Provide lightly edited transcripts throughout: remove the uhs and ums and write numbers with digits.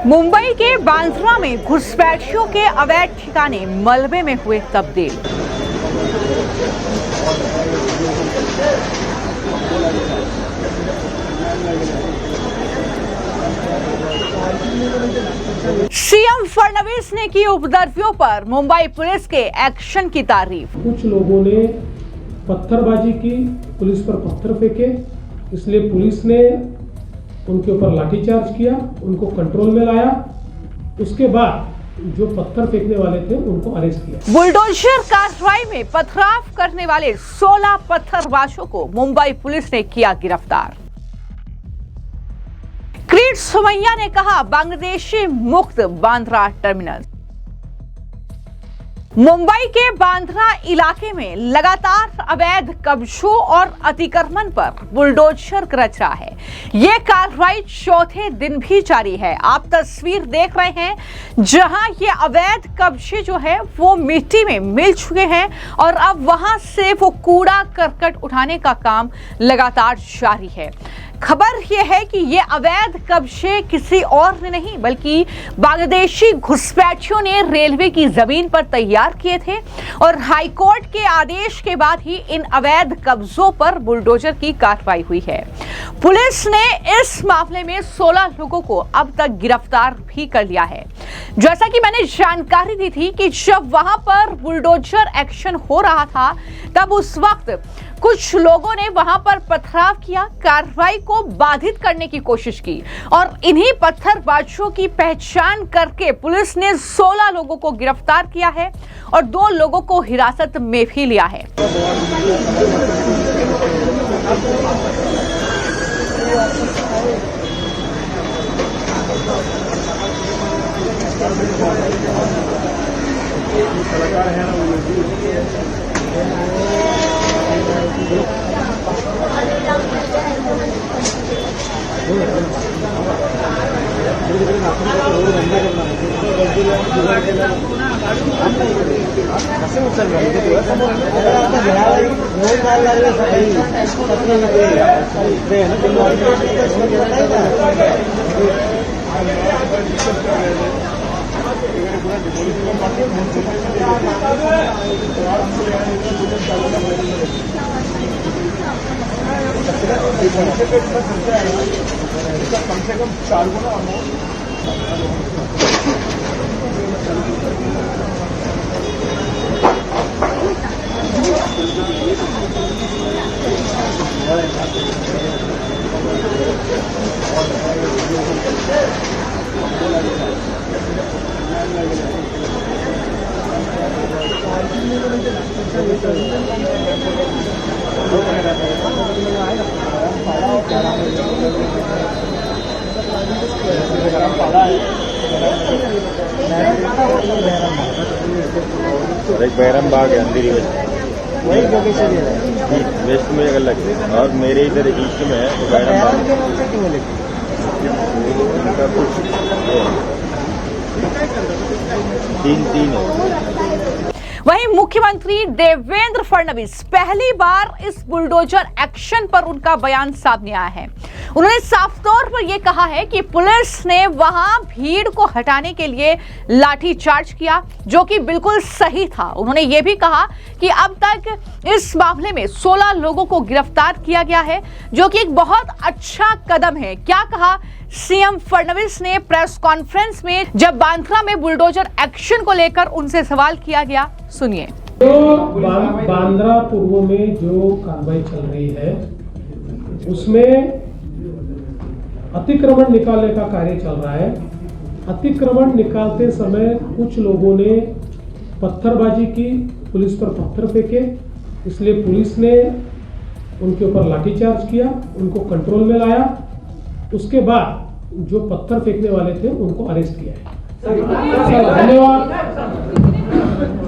मुंबई के बांद्रा में घुसपैठियों के अवैध ठिकाने मलबे में हुए तब्दील। सीएम फडणवीस ने की उपद्रवियों पर मुंबई पुलिस के एक्शन की तारीफ। कुछ लोगों ने पत्थरबाजी की, पुलिस पर पत्थर फेंके, इसलिए पुलिस ने उनके ऊपर लाठीचार्ज किया, उनको कंट्रोल में लाया। उसके बाद जो पत्थर फेंकने वाले थे उनको अरेस्ट किया। बुलडोजर कार्रवाई में पथराव करने वाले 16 पत्थरबाजों को मुंबई पुलिस ने किया गिरफ्तार। क्रीड सुमैया ने कहा, बांग्लादेशी मुक्त बांद्रा टर्मिनल। मुंबई के बांद्रा इलाके में लगातार अवैध कब्जों और अतिक्रमण पर बुलडोजर गरज रहा है। ये कार्रवाई चौथे दिन भी जारी है। आप तस्वीर देख रहे हैं जहां ये अवैध कब्जे जो है वो मिट्टी में मिल चुके हैं और अब वहां से वो कूड़ा करकट उठाने का काम लगातार जारी है। खबर यह है कि ये अवैध कब्जे किसी और ने नहीं बल्कि बांग्लादेशी घुसपैठियों ने रेलवे की जमीन पर तैयार किए थे और हाईकोर्ट के आदेश के बाद ही इन अवैध कब्जों पर बुलडोजर की कार्रवाई हुई है। पुलिस ने इस मामले में 16 लोगों को अब तक गिरफ्तार भी कर लिया है। जैसा कि मैंने जानकारी दी थी कि जब वहां पर बुलडोजर एक्शन हो रहा था तब उस वक्त कुछ लोगों ने वहां पर पथराव किया, कार्रवाई को बाधित करने की कोशिश की और इन्हीं पत्थरबाजों की पहचान करके पुलिस ने 16 लोगों को गिरफ्तार किया है और 2 लोगों को हिरासत में भी लिया है। कम से कम 4 गुना अमाउंट एक बैरम बाग है अंधेरी में, वही लोकेशन है। वेस्ट में अलग है और मेरे इधर ईस्ट में है तो बैरम बाग उनका कुछ 3-3 है। वहीं मुख्यमंत्री देवेंद्र फडणवीस पहली बार इस बुलडोजर एक्शन पर उनका बयान सामने आया है। उन्होंने साफ तौर पर यह कहा है कि पुलिस ने वहां भीड़ को हटाने के लिए लाठीचार्ज किया, जो कि बिल्कुल सही था। उन्होंने यह भी कहा कि अब तक इस मामले में 16 लोगों को गिरफ्तार किया गया है, जो कि एक बहुत अच्छा कदम है। क्या कहा सीएम फडणवीस ने प्रेस कॉन्फ्रेंस में जब बांद्रा में बुलडोजर एक्शन को लेकर उनसे सवाल किया गया, सुनिए। तो बांद्रा पूर्व में जो कार्रवाई चल रही है उसमें अतिक्रमण निकालने का कार्य चल रहा है। अतिक्रमण निकालते समय कुछ लोगों ने पत्थरबाजी की, पुलिस पर पत्थर फेंके, इसलिए पुलिस ने उनके ऊपर लाठीचार्ज किया, उनको कंट्रोल में लाया। उसके बाद जो पत्थर फेंकने वाले थे उनको अरेस्ट किया है। धन्यवाद।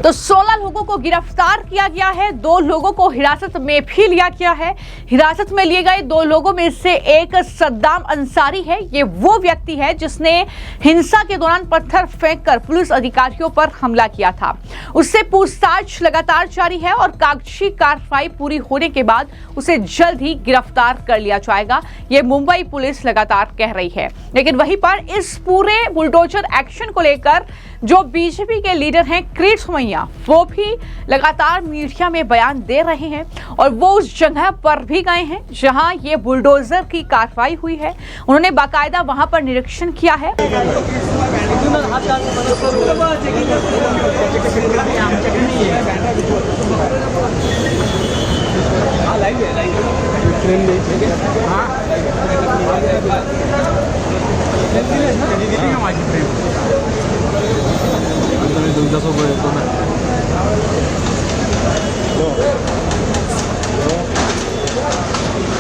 तो 16 लोगों को गिरफ्तार किया गया है, 2 लोगों को हिरासत में भी लिया गया है। हिरासत में लिए गए 2 लोगों में से एक सद्दाम अंसारी है। ये वो व्यक्ति है जिसने हिंसा के दौरान पत्थर फेंककर पुलिस अधिकारियों पर हमला किया था। उससे पूछताछ लगातार जारी है और कागजी कार्रवाई पूरी होने के बाद उसे जल्द ही गिरफ्तार कर लिया जाएगा, ये मुंबई पुलिस लगातार कह रही है। लेकिन वहीं पर इस पूरे बुलडोजर एक्शन को लेकर जो बीजेपी के लीडर हैं किरीट सोमैया, वो भी लगातार मीडिया में बयान दे रहे हैं और वो उस जगह पर भी गए हैं जहां ये बुलडोजर की कार्रवाई हुई है। उन्होंने बाकायदा वहां पर निरीक्षण किया है।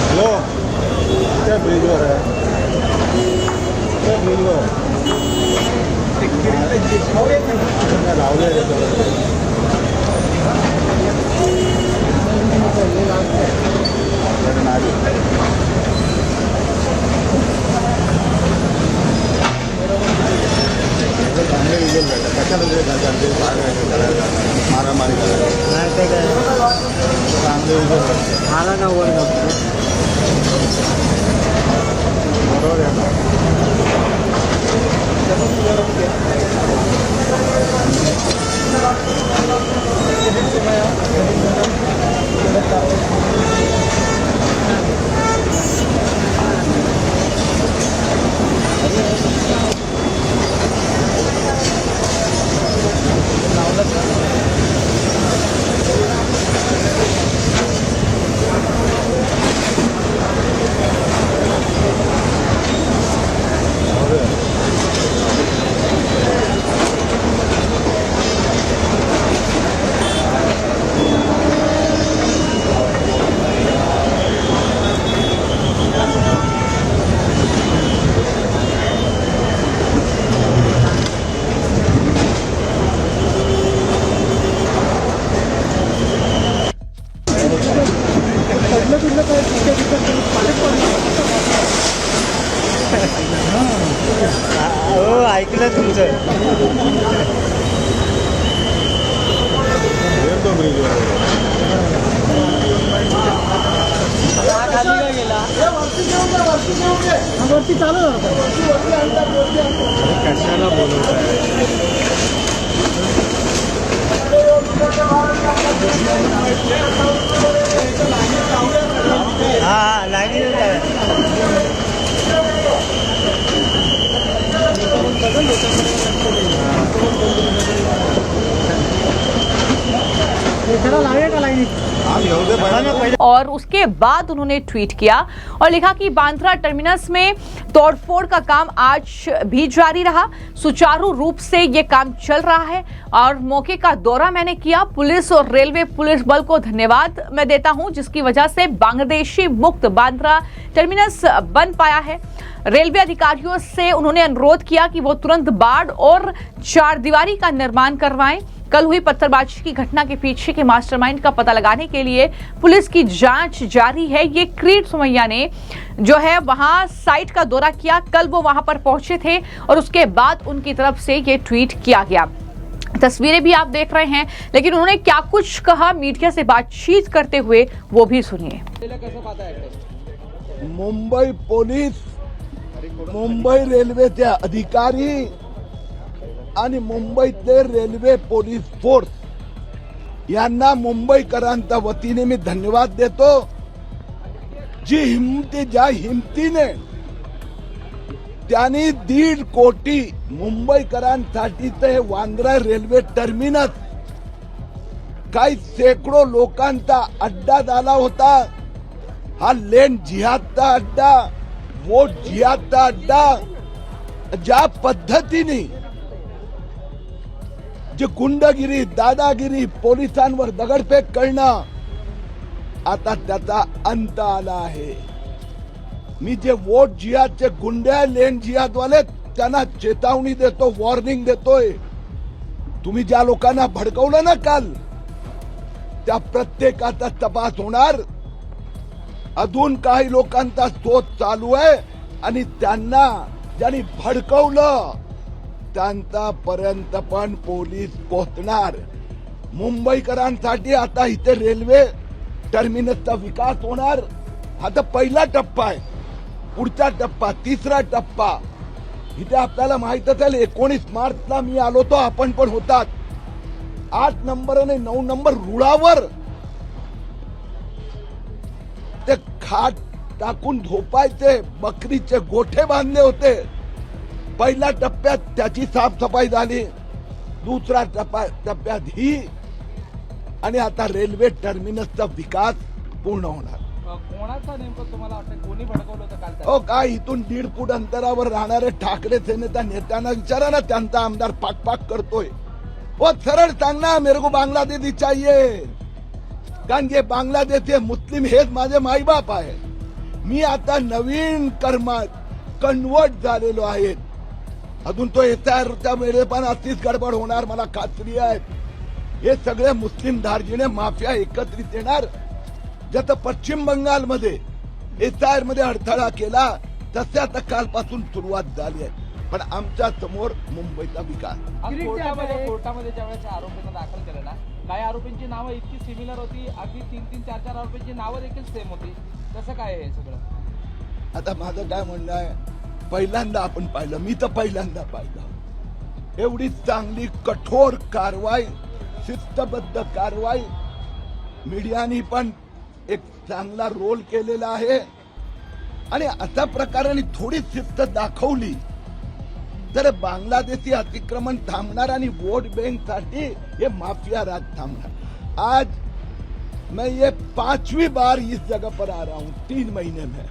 हेलो, क्या ब्रिजवर है? क्या ब्रिजवर? मारामारी मला ना वर बरोबर आहे ना? हो ऐकलं तुमचं तो ब्रिजवर वरती चालू कशाला बोलवत आहे हा लाईनीत और उसके बाद उन्होंने ट्वीट किया और लिखा कि बांद्रा टर्मिनस में तोड़फोड़ का काम आज भी जारी रहा, सुचारू रूप से ये काम चल रहा है और मौके का दौरा मैंने किया। पुलिस और रेलवे पुलिस बल को धन्यवाद मैं देता हूं, जिसकी वजह से बांग्लादेशी मुक्त बांद्रा टर्मिनस बन पाया है। रेलवे अधिकारियों से उन्होंने अनुरोध किया कि वो तुरंत बाड़ और चारदीवारी का निर्माण करवाएं। कल हुई पत्थरबाजी की घटना के पीछे के मास्टरमाइंड का पता लगाने के लिए पुलिस की जांच जारी है। ये किरीट सोमैया ने जो है वहां साइट का दौरा किया, कल वो वहां पर पहुंचे थे और उसके बाद उनकी तरफ से ये ट्वीट किया गया। तस्वीरें भी आप देख रहे हैं, लेकिन उन्होंने क्या कुछ कहा मीडिया से बातचीत करते हुए वो भी सुनिए। मुंबई पोलीस, मुंबई रेल्वेचे अधिकारी आणि मुंबईतले रेल्वे पोलीस फोर्स यांना मुंबईकरांच्या वतीने मी धन्यवाद देतो। ज्या हिमतीने त्यांनी 1.5 कोटी मुंबईकरांसाठी ते वांद्रा रेल्वे टर्मिनस काही शेकडो लोकांचा अड्डा झाला होता। हा लेन जिहादचा अड्डा, वोट जिहादचा अड्डा, ज्या पद्धतीने जे गुंडगिरी, दादागिरी, पोलिसांवर दगडफेक करणं, आता त्याचा अंत आला आहे। मी जे वोट जिहादचे गुंडे, लेन जिहादवाले त्यांना चेतावणी देतो, वॉर्निंग देतोय तुम्ही ज्या लोकांना भडकवलं ना काल, त्या प्रत्येकाचा तपास होणार. अजून काही लोकांचा शोध चालू आहे आणि त्यांना ज्यांनी भडकवलं त्यांचा पर्यंत पण पोलीस पोहोचणार. मुंबईकरांसाठी आता इथे रेल्वे टर्मिनसचा विकास होणार. हा तर पहिला टप्पा आहे. पुढचा टप्पा, तिसरा टप्पा इथे आपल्याला माहित असेल 19 मार्चला मी आलो तो आपण पण होतात. 8 नंबर आणि 9 नंबर रुळावर ते खाट टाकून झोपायचे, बकरीचे गोठे बांधले होते. पहिल्या टप्प्यात त्याची साफसफाई झाली, दुसऱ्या टप्प्यात ही, आणि आता रेल्वे टर्मिनसचा विकास पूर्ण होणार. कोणाचा नेमकं तुम्हाला वाटतं कोणी भडकवलं होतं काल? हो काय, इथून 1.5 फूट अंतरावर राहणारे ठाकरे सेनेच्या नेत्यांना विचारा ना, त्यांचा आमदार पाक करतोय. वो सरळ सांग ना, मेरे को बांग्लादेशी चाहिए, कारण की बांग्लादेशी मुस्लिम हेच माझे माईबाप आहे. मी आता नवीन कर्मात कन्वर्ट झालेलो आहे. अजून तो SIRच्या वेळे पण अशीच गडबड होणार मला खात्री आहे. हे सगळे मुस्लिम धार्जिणे माफिया एकत्रित येणार. जसं पश्चिम बंगालमध्ये SIR मध्ये अडथळा केला तसे आता कालपासून सुरुवात झाली आहे. पण आमच्या समोर मुंबईचा विकास. कोर्टामध्ये ज्यावेळेस आरोपींना दाखल केलं ना, काही आरोपींची नावं इतकी सिमिलर होती, अगदी 3-3, 4-4 आरोपींची नावं देखील सेम होती. कसं काय हे सगळं? आता माझं काय म्हणणं आहे, पहिल्यांदा आपण पाहिलं, मी तर पहिल्यांदा पाहिलं एवढी चांगली कठोर कारवाई, शिस्तबद्ध कारवाई. मीडियानी पण एक चांगला रोल केलेला आहे आणि अशा प्रकाराने थोडी शिस्त दाखवली तर बांगलादेशी अतिक्रमण थांबणार आणि वोट बँक साठी हे माफिया राज थांबणार. आज मैं ये 5वीं बार इस जगह पर आ रहा हूँ 3 महीने में.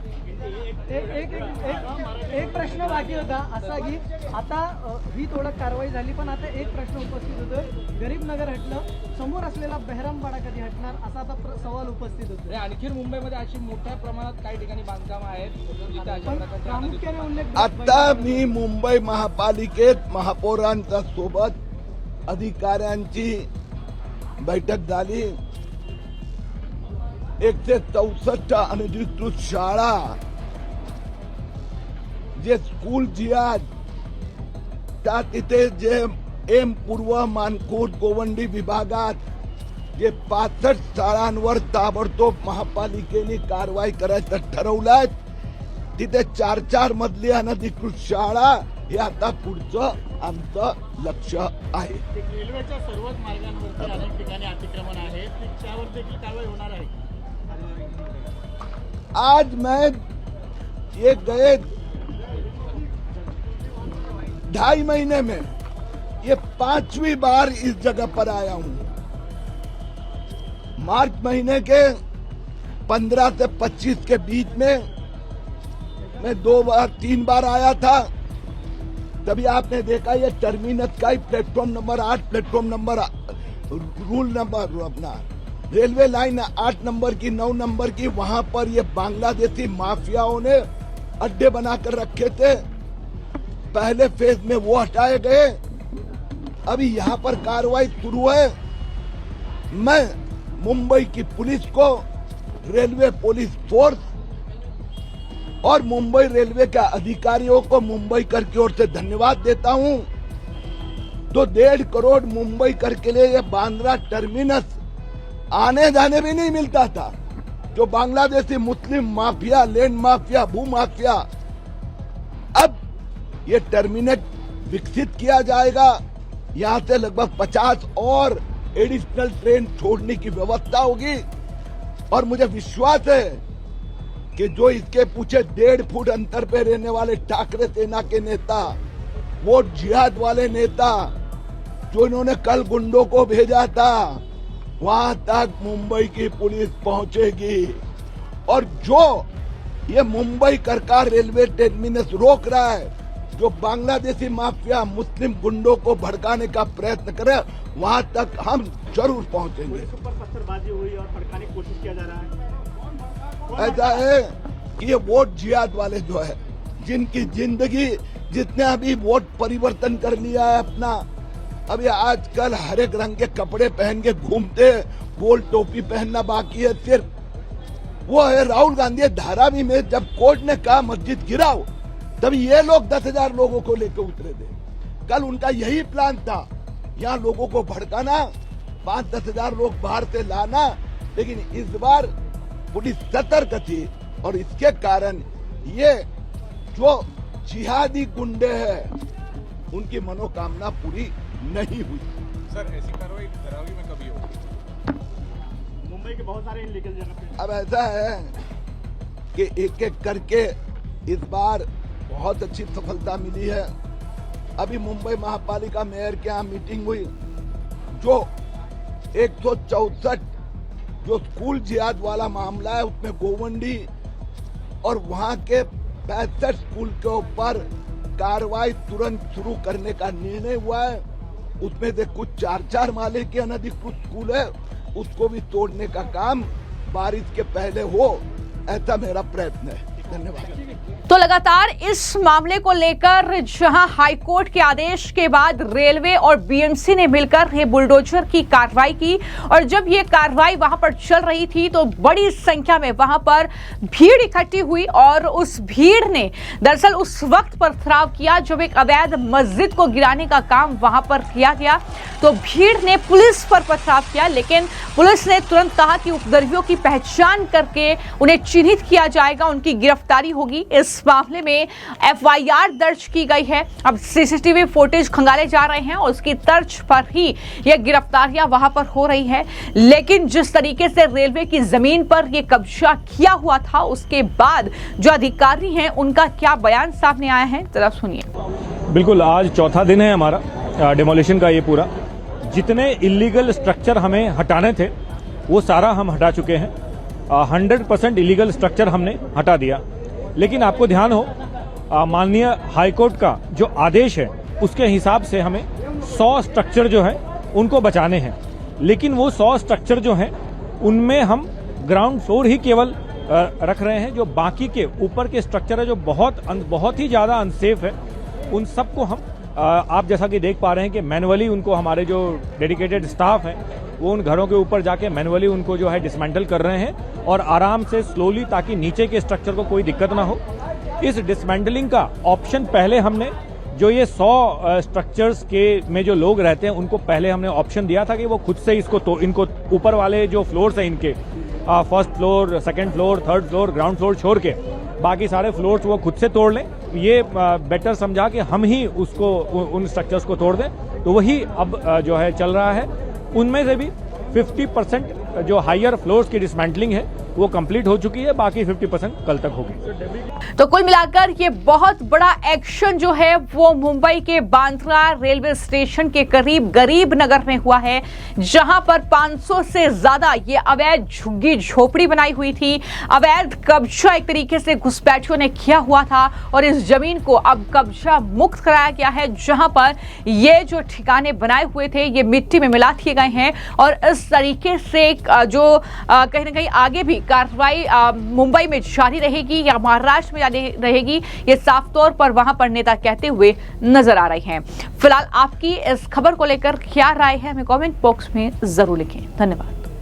एक प्रश्न बाकी होता असा की आता ही थोडं कारवाई झाली, पण आता एक प्रश्न उपस्थित होतोय, गरीब नगर हटलं, समोर असलेला बेहरामवाडा कधी हटणार असा आता सवाल उपस्थित होतो. आणखी मुंबईमध्ये अशी मोठ्या प्रमाणात काही ठिकाणी बांधकाम आहेत जिथे अशा प्रकारचे प्रामुख्याने उल्लेख आता मी मुंबई महापालिकेत महापौरांच्या सोबत अधिकाऱ्यांची बैठक झाली. 164 अनधिकृत शाळा, जे स्कूल जी आहेत त्या तिथे जे एम पूर्व मानखुर्द गोवंडी विभागात जे 65 शाळांवर ताबडतोब महापालिकेने कारवाई करायचं ठरवलंय. तिथे 4-4 मजली अनधिकृत शाळा हे आता पुढचं आमचं लक्ष आहे. रेल्वेच्या सर्वच मार्गांवरती अनेक ठिकाणी अतिक्रमण आहे, त्यावर देखील कारवाई होणार आहे. आज मैं ये गए 2.5 महीने में ये 5वीं बार इस जगह पर आया हूं. मार्च महीने के 15 से 25 के बीच में मैं 3 बार आया था. तभी आपने देखा ये टर्मिनस का ही platform number 8, platform number rule number अपना रेलवे लाइन 8 नंबर की, 9 नंबर की, वहां पर ये बांग्लादेशी माफियाओं ने अड्डे बनाकर रखे थे. पहले फेज में वो हटाए गए, अभी यहाँ पर कार्रवाई शुरू है. मैं मुंबई की पुलिस को, रेलवे पुलिस फोर्स और मुंबई रेलवे के अधिकारियों को मुंबई कर की ओर से धन्यवाद देता हूं. तो 1.5 करोड़ मुंबई कर के लिए ये बांद्रा टर्मिनस आने जाने भी नहीं मिलता था. जो बांग्लादेशी मुस्लिम माफिया, लैंड माफिया, भू माफिया, अब ये टर्मिनेट विकसित किया जाएगा. यहाँ से लगभग 50 और एडिशनल ट्रेन छोड़ने की व्यवस्था होगी. और मुझे विश्वास है कि जो इसके पीछे 1.5 फुट अंतर पे रहने वाले ठाकरे सेना के नेता, वो जिहाद वाले नेता, जो इन्होंने कल गुंडों को भेजा था, वहां तक मुंबई की पुलिस पहुंचेगी. और जो ये मुंबई सरकार रेलवे टर्मिनस रोक रहा है, जो बांग्लादेशी माफिया मुस्लिम गुंडों को भड़काने का प्रयत्न करे, वहां तक हम जरूर पहुंचेंगे. पर पत्थरबाजी हुई और भड़काने की कोशिश किया जा रहा है. ऐसा है कि ये वोट जिहाद वाले जो है, जिनकी जिंदगी, जितने अभी वोट परिवर्तन कर लिया है अपना, अभी आजकल हर एक रंग के कपड़े पहन के घूमते, गोल टोपी पहनना बाकी है सिर्फ। वो है राहुल गांधी धारावी में जब कोर्ट ने कहा मस्जिद गिराओ, तभी ये लोग 10,000 लोगों को लेकर उतरे थे। कल उनका यही प्लान था, यहाँ लोगों को भड़काना, 5-10 हजार लोग बाहर से लाना। लेकिन इस बार पुलिस सतर्क थी और इसके कारण ये जो जिहादी गुंडे हैं उनकी मनोकामना पूरी नहीं हुई। सर ऐसी कार्रवाई धारावी में कभी होगी? मुंबई के बहुत सारे इलीगल जगह पे अब ऐसा है कि एक एक करके इस बार बहुत अच्छी सफलता मिली है। अभी मुंबई महापालिका मेयर के यहाँ मीटिंग हुई, जो 164 जो स्कूल जिहाद वाला मामला है उसमें गोवंडी और वहां के 65 स्कूल के ऊपर कार्रवाई तुरंत शुरू करने का निर्णय हुआ है। उसमें से कुछ 4-4 माले के अनधिकृत स्कूल है, उसको भी तोड़ने का काम बारिश के पहले हो, ऐसा मेरा प्रयत्न है। धन्यवाद। तो लगातार इस मामले को लेकर जहां हाईकोर्ट के आदेश के बाद रेलवे और बीएमसी ने मिलकर ये बुलडोजर की कार्रवाई की, और जब ये कार्रवाई वहां पर चल रही थी तो बड़ी संख्या में वहां पर भीड़ इकट्ठी हुई और उस भीड़ ने दरअसल उस वक्त पथराव किया जब एक अवैध मस्जिद को गिराने का काम वहां पर किया गया। तो भीड़ ने पुलिस पर पथराव किया, लेकिन पुलिस ने तुरंत कहा कि उपद्रवियों की पहचान करके उन्हें चिन्हित किया जाएगा, उनकी गिरफ्तारी होगी। इस मामले में एफआईआर दर्ज की गई है। अब सीसीटीवी फुटेज खंगाले जा रहे हैं और उसकी तर्ज पर ही यह गिरफ्तारियां वहां पर हो रही है। लेकिन जिस तरीके से रेलवे की जमीन पर यह कब्जा किया हुआ था, उसके बाद जो अधिकारी हैं उनका क्या बयान सामने आया है, जरा सुनिए। बिल्कुल, आज चौथा दिन है हमारा डिमोलिशन का। ये पूरा जितने इलीगल स्ट्रक्चर हमें हटाने थे वो सारा हम हटा चुके हैं। 100% इलीगल स्ट्रक्चर हमने हटा दिया। लेकिन आपको ध्यान हो, माननीय हाईकोर्ट का जो आदेश है उसके हिसाब से हमें 100 स्ट्रक्चर जो है उनको बचाने हैं। लेकिन वो 100 स्ट्रक्चर जो हैं उनमें हम ग्राउंड फ्लोर ही केवल रख रहे हैं। जो बाकी के ऊपर के स्ट्रक्चर है जो बहुत ही ज़्यादा अनसेफ है, उन सबको हम आप जैसा कि देख पा रहे हैं कि मैनुअली उनको हमारे जो डेडिकेटेड स्टाफ हैं वो उन घरों के ऊपर जाके मैनुअली उनको जो है डिसमेंटल कर रहे हैं और आराम से स्लोली, ताकि नीचे के स्ट्रक्चर को कोई दिक्कत ना हो। इस डिसमेंटलिंग का ऑप्शन पहले हमने जो ये 100 स्ट्रक्चर्स के में जो लोग रहते हैं उनको पहले हमने ऑप्शन दिया था कि वो खुद से इनको ऊपर वाले जो फ्लोर्स हैं इनके first floor, second floor, third floor, ground floor छोड़ के बाकी सारे फ्लोर्स वो खुद से तोड़ लें। ये बेटर समझा कि हम ही उसको उन स्ट्रक्चर्स को तोड़ दें। तो वही अब जो है चल रहा है। उनमें से भी 50% जो हायर फ्लोर्स की डिसमेंटलिंग है वो कंप्लीट हो चुकी है, बाकी 50% कल तक होगी। तो कुल मिलाकर ये बहुत बड़ा एक्शन जो है वो मुंबई के बांद्रा रेलवे स्टेशन के करीब गरीब नगर में हुआ है, जहां पर 500 से ज्यादा ये अवैध झुग्गी झोपड़ी बनाई हुई थी। अवैध कब्जा एक तरीके से घुसपैठियों ने किया हुआ था और इस जमीन को अब कब्जा मुक्त कराया गया है, जहां पर ये जो ठिकाने बनाए हुए थे ये मिट्टी में मिला दिए गए हैं। और इस तरीके से जो कहीं ना कहीं आगे भी कार्रवाई मुंबई में जारी रहेगी या महाराष्ट्र में जारी रहेगी, ये साफ तौर पर वहां पर नेता कहते हुए नजर आ रहे हैं। फिलहाल आपकी इस खबर को लेकर क्या राय है हमें कमेंट बॉक्स में जरूर लिखें। धन्यवाद।